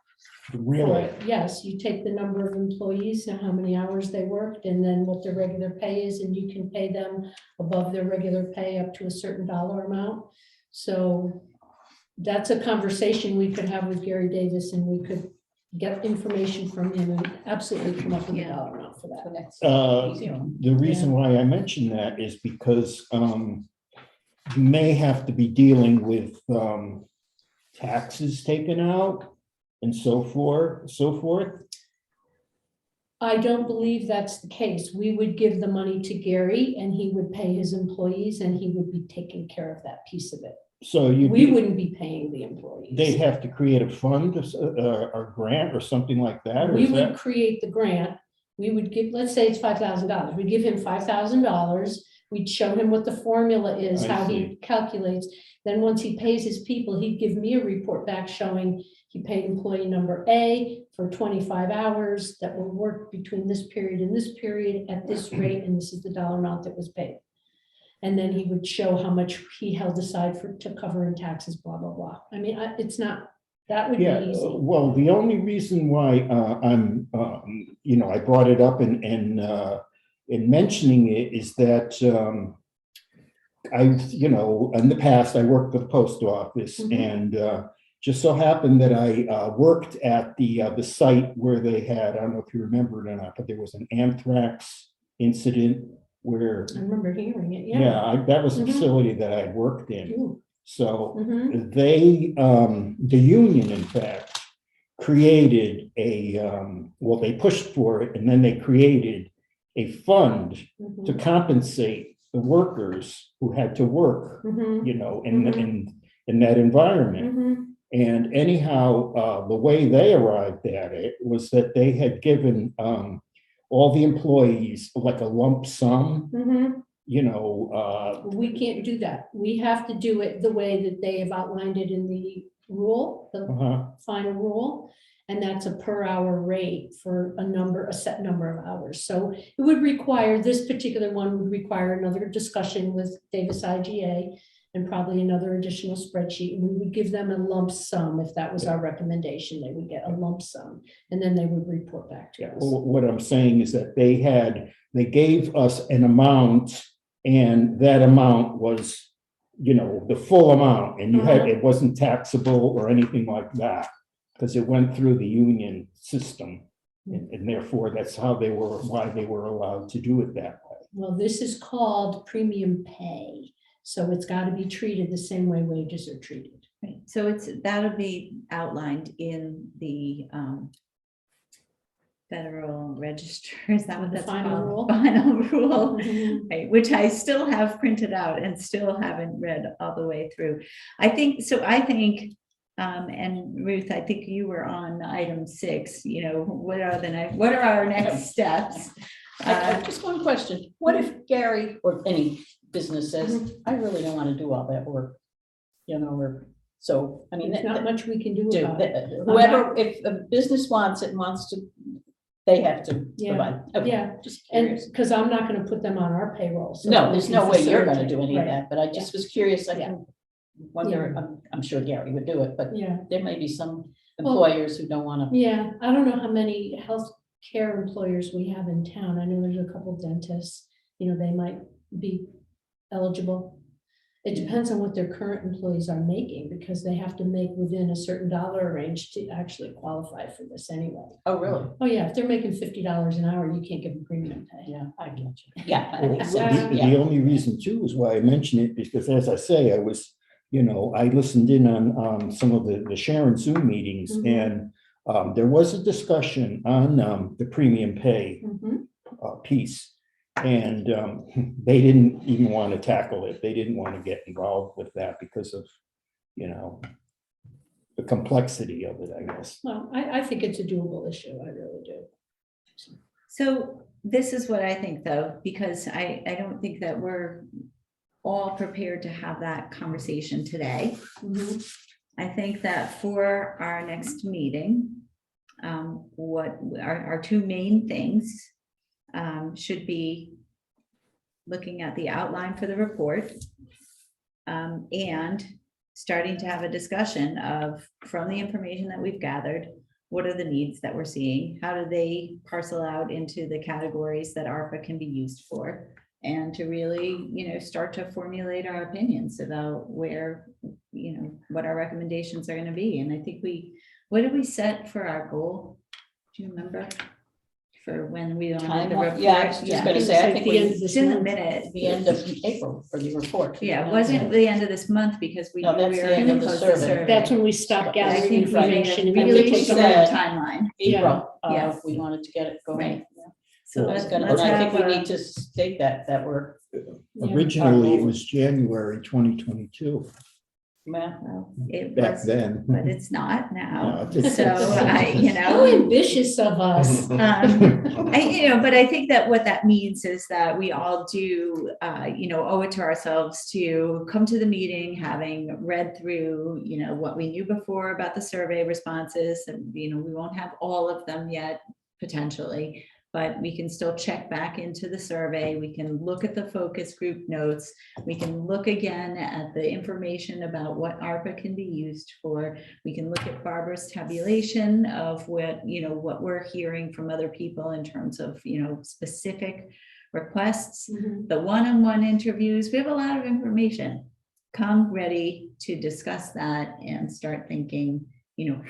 for really, it. Yes, you take the number of employees and how many hours they worked, and then what their regular pay is, and you can pay them above their regular pay up to a certain dollar amount. So that's a conversation we could have with Gary Davis, and we could get information from him and absolutely come up with a Yeah. dollar amount for that. So that's Uh, easy one. the reason why I mention that is because you may have to be dealing with taxes taken out and so forth. I don't believe that's the case. We would give the money to Gary and he would pay his employees and he would be taking care of that piece of it. So We wouldn't be paying the employees. they'd have to create a fund or grant or something like that, or We is would that? create the grant. We would give, let's say it's $5,000. We'd give him $5,000. We'd show him what the formula is, I how he see. calculates. Then once he pays his people, he'd give me a report back showing he paid employee number A for 25 hours that will work between this period and this period at this rate, and this is the dollar amount that was paid. And then he would show how much he held aside to cover in taxes, blah, blah, blah. I mean, it's not, that would be Yeah, easy. well, the only reason why I'm, I brought it up in mentioning it is that in the past, I worked for the post office, Mhm. and just so happened that I worked at the site where they had, I don't know if you remember it or not, but there was an anthrax incident where, I remember hearing it, yeah. yeah, that was a Mhm. facility that I worked in. Ooh, So mhm. the union, in fact, created they pushed for it, and then they created a fund to Mhm. compensate the workers who had to work, Mhm. in that environment. Mhm. And anyhow, the way they arrived at it was that they had given all the employees like a lump sum, Mhm. uh, We can't do that. We have to do it the way that they have outlined it in the rule, the uh-huh. final rule. And that's a per hour rate for a set number of hours. So it would require, this particular one would require another discussion with Davis IGA and probably another additional spreadsheet. We would give them a lump sum if that was our recommendation. They would get a lump sum and then they would report back to us. What I'm saying is that they gave us an amount, and that amount was, the full amount, and it wasn't taxable or anything like that, because it went through the union system. And therefore, that's why they were allowed to do it that way. Well, this is called premium pay. So it's got to be treated the same way wages are treated. Right, so that'll be outlined in the Federal Register, is that what The that's final called? rule? Final rule, Mhm. right, which I still have printed out and still haven't read all the way through. I think, and Ruth, I think you were on item 6, what are our next steps? Just one question. What if Gary or any business says, I really don't want to do all that work? I mean, There's not much we can do do about it. whoever, if a business wants to, they have to Yeah. provide. Okay, Yeah, just and curious. because I'm not going to put them on our payroll. So No, we there's can no way you're going to facilitate. do any of Right. that, but I just was curious. I Yeah. can wonder, I'm sure Gary would do it, but Yeah, there may be some Well- employers who don't want to. yeah. I don't know how many healthcare employers we have in town. I know there's a couple dentists, they might be eligible. It depends on what their current employees are making, because they have to make within a certain dollar range to actually qualify for this anyway. Oh, really? Oh, yeah, if they're making $50 an hour, you can't give them premium pay. Yeah, I get you. Yeah, that Well, makes sense. the Yeah. only reason too is why I mention it, because as I say, I was, I listened in on some of the Sharon Zoom meetings, Mhm. and there was a discussion on the premium pay Mhm. piece. And they didn't even want to tackle it. They didn't want to get involved with that because of, the complexity of it, I guess. Well, I think it's a doable issue. I really do. So this is what I think, though, because I don't think that we're all prepared to have that conversation today. Mhm. I think that for our next meeting, what our 2 main things should be looking at the outline for the report, and starting to have a discussion of, from the information that we've gathered, what are the needs that we're seeing? How do they parcel out into the categories that ARPA can be used for? And to really, start to formulate our opinions about where, what our recommendations are going to be. And I think what did we set for our goal? Do you remember? For when we don't have the report? Yeah, I was just going to say, I think the end of we, this It's in the month. minute. the end of April for the report. Yeah, it wasn't the end of this month because we No, knew we that's were the end going of to the close the survey. survey. That's when we stopped I gathering think we made information. a and then really we took short said- timeline. April, Yes. we wanted to get it going. Right. Yeah. So I was let's gonna- And I think have we a- need to state that we're, Yeah. Originally, it was January 2022, well, it back was, then. but it's not now. No, it's- So How ambitious of us. but I think that what that means is that we all do, owe it to ourselves to come to the meeting, having read through, what we knew before about the survey responses, and, we won't have all of them yet, potentially, but we can still check back into the survey. We can look at the focus group notes. We can look again at the information about what ARPA can be used for. We can look at Barbara's tabulation of what we're hearing from other people in terms of, specific requests, the one-on-one interviews. We have a lot of information. Come ready to discuss that and start thinking,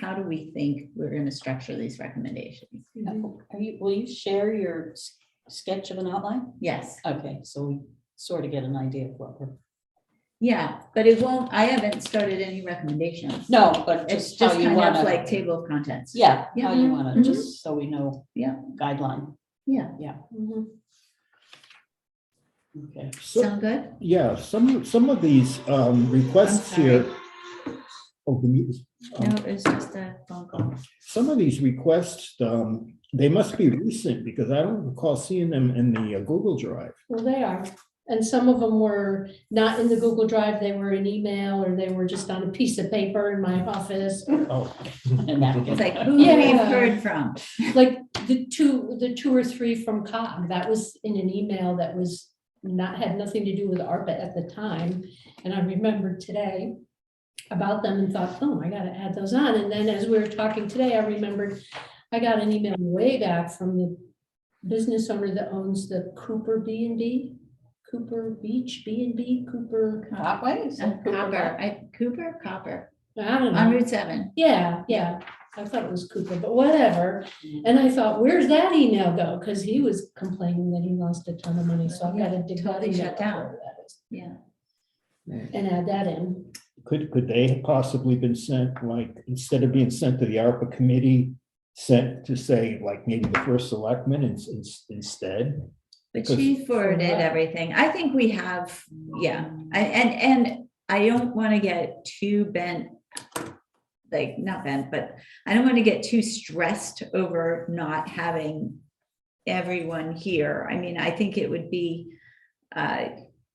how do we think we're going to structure these recommendations? Will you share your sketch of an outline? Yes. Okay, so we sort of get an idea of what we're. Yeah, but it won't, I haven't started any recommendations. No, but It's just how just you kind want of to. like table of contents. Yeah, Yeah. how you want to, Mhm. just so we know. Yeah. Guideline, Yeah. okay. Sound good? Yeah, some of these requests I'm sorry. here. Oh, the mute is- No, it's just a phone call. Some of these requests, they must be recent because I don't recall seeing them in the Google Drive. Well, they are. And some of them were not in the Google Drive, they were in email, or they were just on a piece of paper in my office. Oh, And that It's gets- like, who Yeah. we've heard from. Like the two or three from COG, that was in an email that was had nothing to do with ARPA at the time. And I remembered today about them and thought, oh, I gotta add those on. And then as we were talking today, I remembered I got an email way back from the business owner that owns the Cooper B&B, Cooper Beach B&B, Cooper. Copway? Is that Cooper Road? Copper, I don't on know. Route 7. Yeah. I thought it was Cooper, but whatever. And I thought, where's that email go? Because he was complaining that he lost a ton of money, so I've got to dig that Totally email shut up, down. wherever that is, Yeah. and add that in. could they have possibly been sent, like, instead of being sent to the ARPA committee, sent to say, like, maybe the first selectman instead? But Because- she forwarded what? everything. I think we have, yeah. And I don't want to get too bent, like not bent, but I don't want to get too stressed over not having everyone here. I mean, I think it would be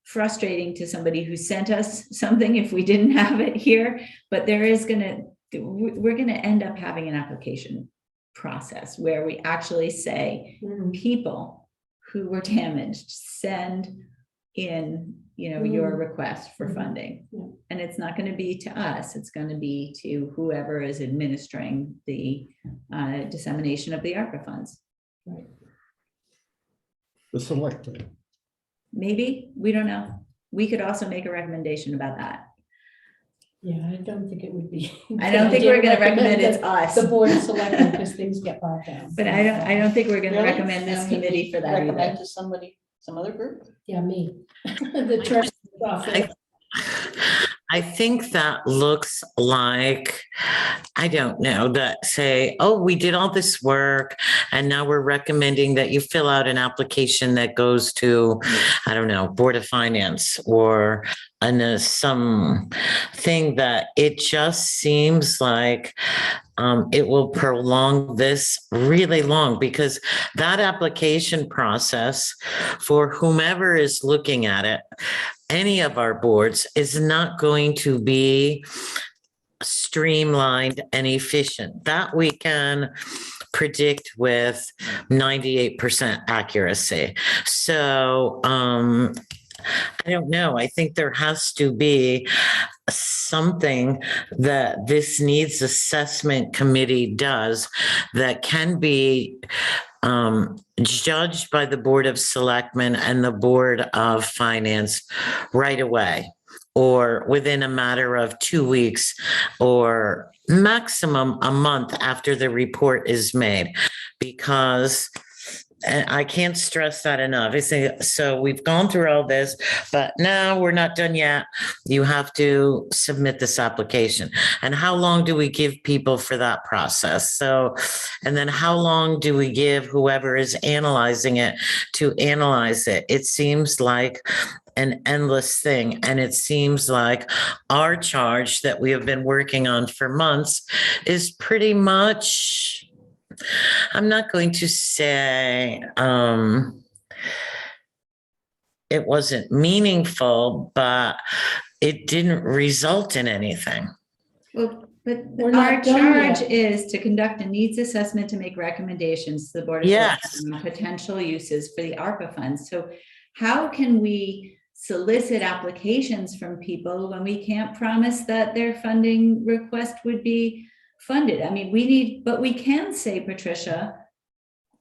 frustrating to somebody who sent us something if we didn't have it here, but we're gonna end up having an application process where we actually say, people who were damaged, send in, your request for funding. Yeah. And it's not going to be to us, it's going to be to whoever is administering the dissemination of the ARPA funds. Right. The selectman. Maybe, we don't know. We could also make a recommendation about that. Yeah, I don't think it would be. I don't think we're going to recommend it's us, The board of selectmen, because things get bogged down. but I don't think we're going to Really? recommend this And committee for that Recommend either. to somebody, some other group? Yeah, me. The trustee office. I think that looks like, I don't know, that say, oh, we did all this work and now we're recommending that you fill out an application that goes to, I don't know, Board of Finance or some thing that it just seems like it will prolong this really long, because that application process for whomever is looking at it, any of our boards, is not going to be streamlined and efficient. That we can predict with 98% accuracy. So I don't know. I think there has to be something that this needs assessment committee does that can be judged by the Board of Selectmen and the Board of Finance right away, or within a matter of 2 weeks, or maximum a month after the report is made, because and I can't stress that enough. So we've gone through all this, but now we're not done yet. You have to submit this application. And how long do we give people for that process? So, and then how long do we give whoever is analyzing it to analyze it? It seems like an endless thing. And it seems like our charge that we have been working on for months is pretty much, I'm not going to say it wasn't meaningful, but it didn't result in anything. Well, But We're our not done charge yet. is to conduct a needs assessment to make recommendations to the Board of Yes. Selectmen on potential uses for the ARPA funds. So how can we solicit applications from people when we can't promise that their funding request would be funded? I mean, but we can say, Patricia,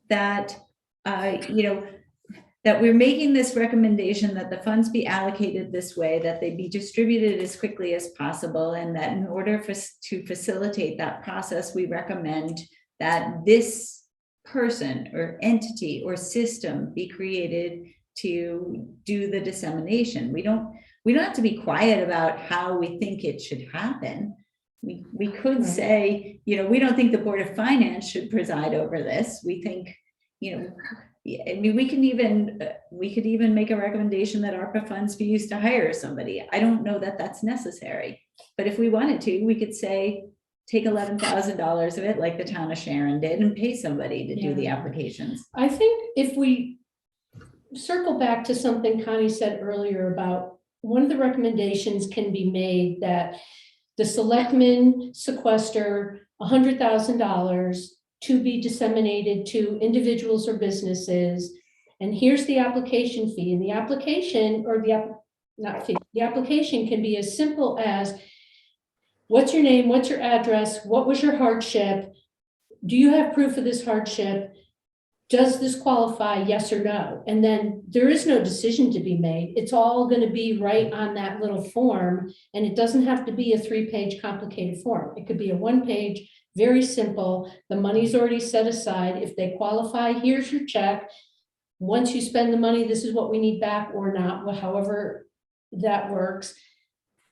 that, that we're making this recommendation that the funds be allocated this way, that they be distributed as quickly as possible, and that in order to facilitate that process, we recommend that this person or entity or system be created to do the dissemination. We don't have to be quiet about how we think it should happen. We could say, we don't think the Board of Finance should preside over this. We think, I mean, we could even make a recommendation that ARPA funds be used to hire somebody. I don't know that that's necessary, but if we wanted to, we could say, take $11,000 of it, like the town of Sharon did, and pay somebody to do the applications. I think if we circle back to something Connie said earlier about one of the recommendations can be made that the selectmen sequester $100,000 to be disseminated to individuals or businesses. And here's the application fee, and the application the application can be as simple as, what's your name, what's your address, what was your hardship? Do you have proof of this hardship? Does this qualify, yes or no? And then there is no decision to be made. It's all going to be right on that little form. And it doesn't have to be a 3-page complicated form. It could be a 1-page, very simple. The money's already set aside. If they qualify, here's your check. Once you spend the money, this is what we need back or not, however that works.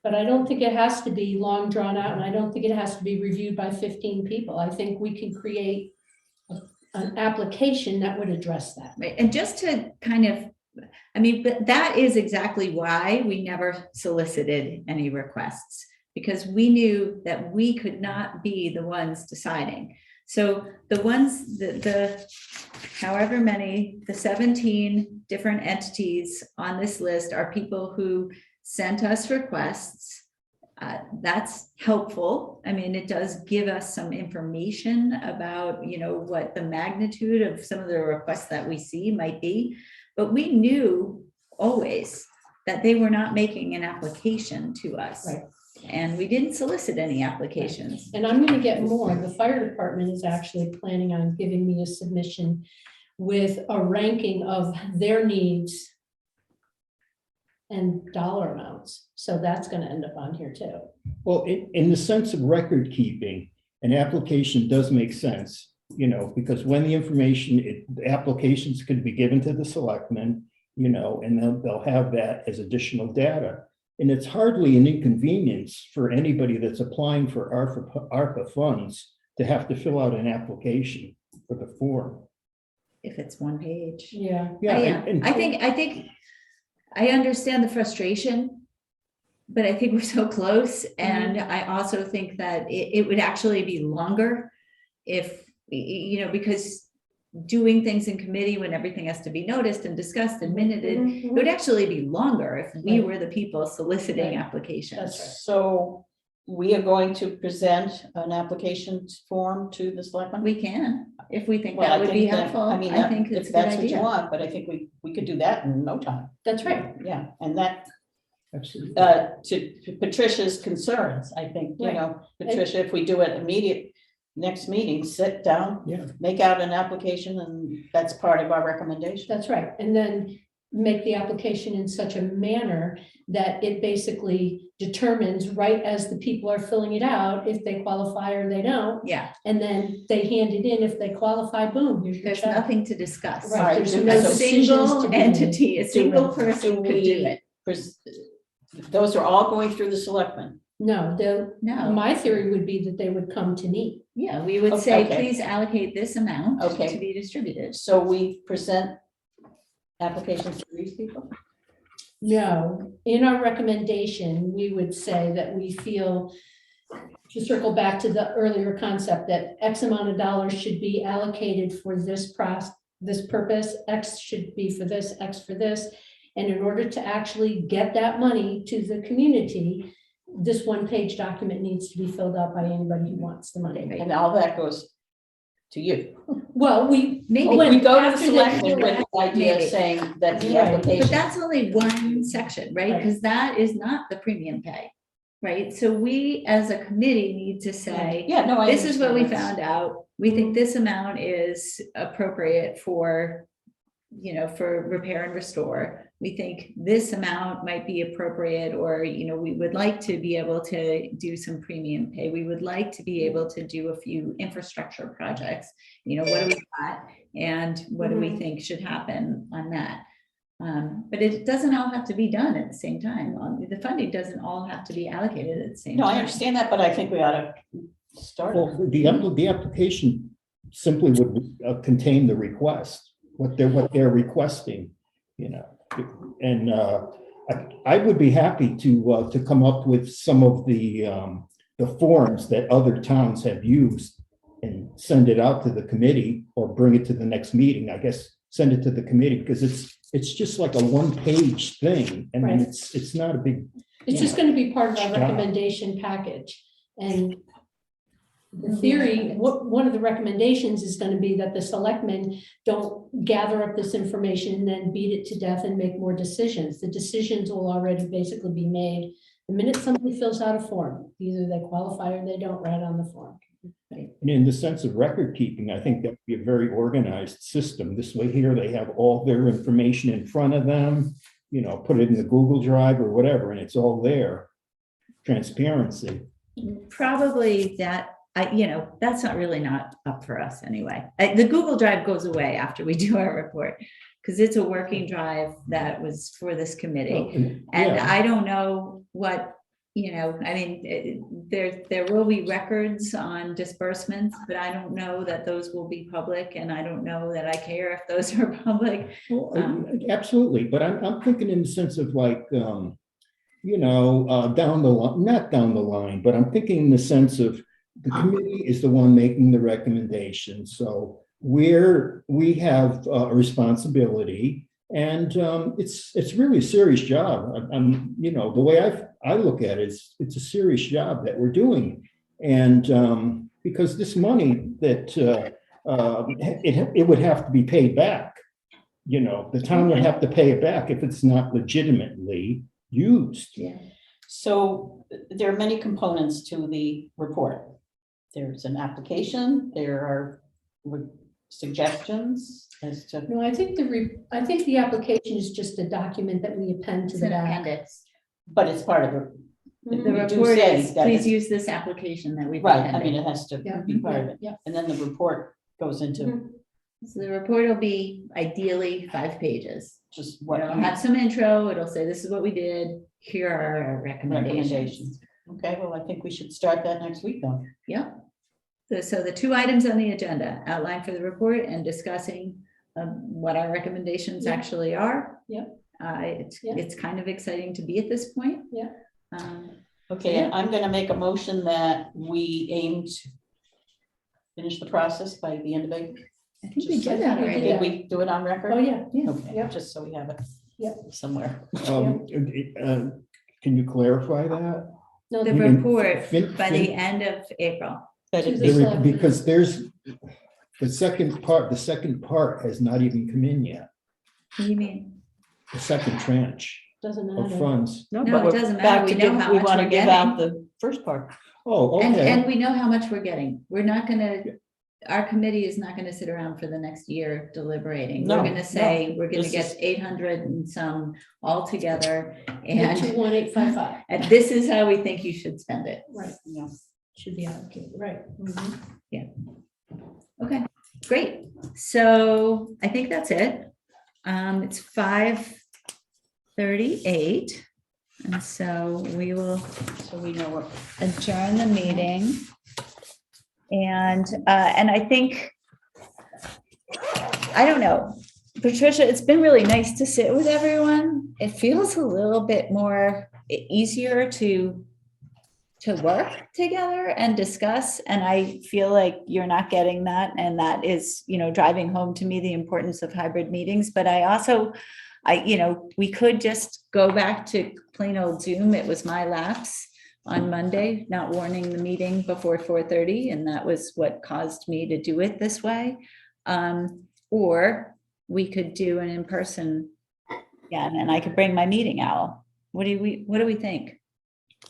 But I don't think it has to be long drawn out, and I don't think it has to be reviewed by 15 people. I think we can create an application that would address that. Right, and just to kind of, but that is exactly why we never solicited any requests, because we knew that we could not be the ones deciding. So the ones, the however many, the 17 different entities on this list are people who sent us requests. That's helpful. I mean, it does give us some information about, what the magnitude of some of the requests that we see might be, but we knew always that they were not making an application to us. Right. And we didn't solicit any applications. And I'm going to get more. The fire department is actually planning on giving me a submission with a ranking of their needs and dollar amounts. So that's going to end up on here too. Well, in the sense of record keeping, an application does make sense, because when the information, applications could be given to the selectmen, and they'll have that as additional data. And it's hardly an inconvenience for anybody that's applying for ARPA funds to have to fill out an application for the form. If it's 1 page. Yeah. Yeah. I think I understand the frustration, but I think we're so close. And I also think that it would actually be longer if, because doing things in committee when everything has to be noticed and discussed and minuted, it would actually be longer if we were the people soliciting applications. That's right. So we are going to present an application form to the selectmen? We can, if we think Well, that I would be think that- helpful. I mean, I think if it's a good that's what you idea. want, but I think we could do that in no time. That's right. Yeah, and that, Absolutely. to Patricia's concerns, I think, Right. Patricia, if we do it immediate, next meeting, sit down, Yeah. make out an application, and that's part of our recommendation. That's right. And then make the application in such a manner that it basically determines right as the people are filling it out, if they qualify or they don't. Yeah, And then they hand it in. If they qualify, boom, here's your there's check. nothing to discuss. Right, there's A no decisions to single be made. entity, a single person Do could do we it. Those are all going through the selectmen. No, No. my theory would be that they would come to me. Yeah, we would say, Okay. please allocate this amount Okay. to be distributed. So we present applications to these people? No, in our recommendation, we would say that we feel, to circle back to the earlier concept, that X amount of dollars should be allocated for this purpose, X should be for this, X for this. And in order to actually get that money to the community, this one-page document needs to be filled out by anybody who wants the money. And all that goes to you. Well, we. Maybe. Oh, we go to the after they selectmen do with it, the idea Maybe. saying that the Right. application. But that's only one section, right? Right. Because that is not the premium pay, right? So we, as a committee, need to say, Yeah, no, I this is what we understand found out. We think this amount is appropriate for, for repair and restore. We think this amount might be appropriate, or, we would like to be able to do some premium pay. We would like to be able to do a few infrastructure projects. What do we got? And what do we think should happen on that? But it doesn't all have to be done at the same time. The funding doesn't all have to be allocated at the same No, time. I understand that, but I think we ought to start. Well, the application simply would contain the request, what they're requesting, And I would be happy to come up with some of the forms that other towns have used and send it out to the committee, or bring it to the next meeting. I guess send it to the committee, because it's just like a one-page thing. I mean, Right. it's not a big. It's just gonna be part of our Yeah. recommendation package. And the theory, one of the recommendations is gonna be that the selectmen don't gather up this information and then beat it to death and make more decisions. The decisions will already basically be made the minute somebody fills out a form. Either they qualify or they don't write on the form. And in the sense of record keeping, I think that would be a very organized system. This way here, they have all their information in front of them, put it in the Google Drive or whatever, and it's all there. Transparency. Probably that, that's not up for us anyway. The Google Drive goes away after we do our report, because it's a working drive that was for this committee. And Yeah. I don't know what, there will be records on disbursements, but I don't know that those will be public, and I don't know that I care if those are public. Well, absolutely, but I'm thinking in the sense of like, down the line, not down the line, but I'm thinking in the sense of the committee is the one making the recommendation. So we have a responsibility, and it's really a serious job. The way I look at it, it's a serious job that we're doing. And because this money that it would have to be paid back. The town would have to pay it back if it's not legitimately used. Yeah. So there are many components to the report. There's an application, there are suggestions as to. No, I think the application is just a document that we append to It's the an back. appendix. But it's part of it. The We do report say is, that please it's- use this application that we've Right, I mean, appended. it has to Yeah. be part of it. Yeah. And then the report goes into Mhm. So the report will be ideally 5 pages. just what It'll have some intro, it'll say, this is what we did, here are our recommendations. recommendations. Okay, well, I think we should start that next week though. Yeah. So the 2 items on the agenda, outline for the report and discussing what our recommendations Yeah. actually are. Yep. It's Yeah. kind of exciting to be at this point. Yeah. Okay, and I'm gonna make a motion that we aim to finish the process by the end of April. I think we Just did like- that we did already. Did we do it on record? Oh, yeah. Yeah. Okay, Yeah. just so we have it. Yeah. Somewhere. Can you clarify that? No, The You can report fin- by fin- the end of April. That To it the be- side. Because there's the second part has not even come in yet, What do you mean? the second tranche doesn't of matter. funds. No, but it we're doesn't back matter. to We know give- how we much wanna we're give out getting. the first part. Oh, And okay. we know how much we're getting. We're not gonna, our committee is not gonna sit around for the next year deliberating. We're No, gonna say, we're gonna This get is- 800 and some all together. And And 21855, and this is how we think you should spend it. right, Yeah. should be allocated, right. Okay, great. So I think that's it. It's 5:38. And so we will So we know what. adjourn the meeting. And I think, I don't know, Patricia, it's been really nice to sit with everyone. It feels a little bit more easier to work together and discuss. And I feel like you're not getting that. And that is, driving home to me the importance of hybrid meetings. But I also, we could just go back to plain old Zoom. It was my lapse. on Monday, not warning the meeting before 4:30, and that was what caused me to do it this way. Or we could do an in-person, yeah, and I could bring my meeting owl. What do we think?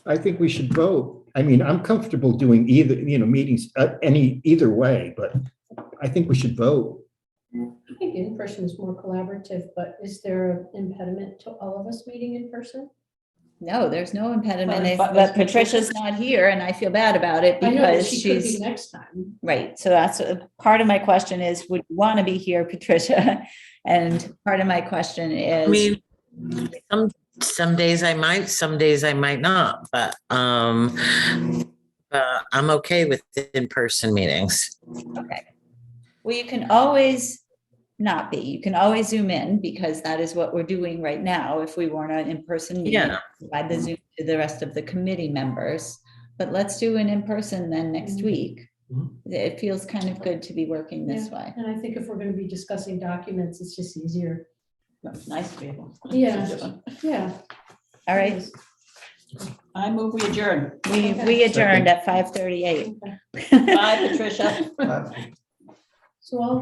I think we should vote. I mean, I'm comfortable doing either, meetings, either way, but I think we should vote. I think in person is more collaborative, but is there an impediment to all of us meeting in person? No, there's no impediment, But- but Patricia's not here, and I feel bad about it I know that because she could be she's, next time. right, so that's, part of my question is, would you want to be here, Patricia? And part of my question I is, mean, some days I might, some days I might not, but I'm okay with in-person meetings. okay. Well, you can always not be, you can always zoom in, because that is what we're doing right now. If we weren't an in-person meeting, Yeah. provide the Zoom to the rest of the committee members. But let's do an in-person then next week. It feels kind of good to be working this way. And I think if we're gonna be discussing documents, it's just easier. Nice to be able. Yeah. Yeah. All right, I move we adjourn. we adjourned at 5:38. Bye, Patricia. So I'll